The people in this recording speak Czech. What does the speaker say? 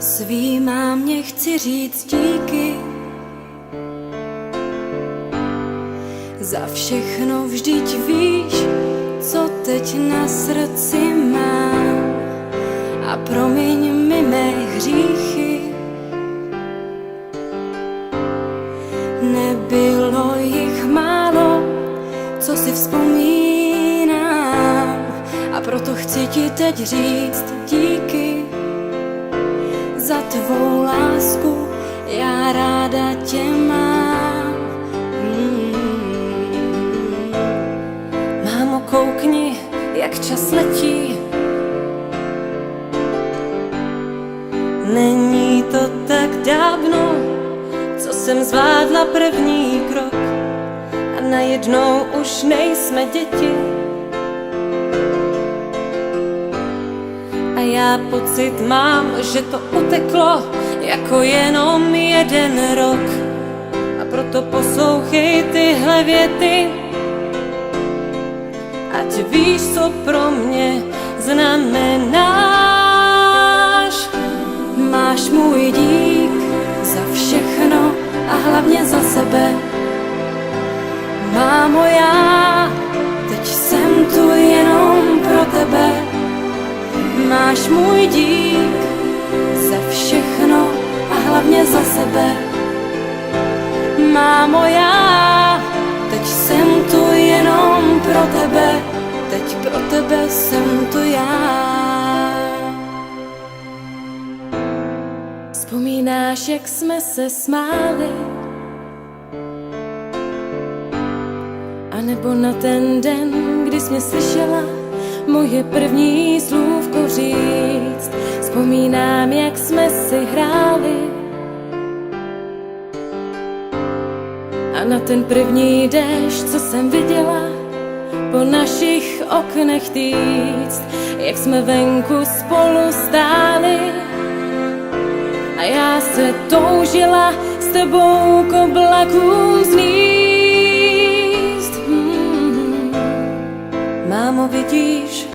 Svý mámě chci říct díky za všechno, vždyť víš, co teď na srdci mám. A promiň mi mé hříchy, nebylo jich málo, co si vzpomínám. A proto chci ti teď říct díky za tvou lásku, já ráda tě mám. Mámo, koukni, jak čas letí. Není to tak dávno, co jsem zvládla první krok a najednou už nejsme děti. A já pocit mám, že to uteklo jako jenom jeden rok. A proto poslouchej tyhle věty, ať víš, co pro mě znamenáš. Máš můj dík za všechno a hlavně za sebe. Mámo, já teď jsem tu jenom pro tebe. Máš můj dík za všechno a hlavně za sebe. Mámo, já teď jsem tu jenom pro tebe. Teď pro tebe jsem tu já. Vzpomínáš, jak jsme se smáli? A nebo na ten den, kdy jsi mě slyšela moje první slůvko říct. Vzpomínám, jak jsme si hráli a na ten první déšť, co jsem viděla po našich oknech týct, jak jsme venku spolu stáli a já se toužila s tebou k oblakům zníst. Mámo, vidíš,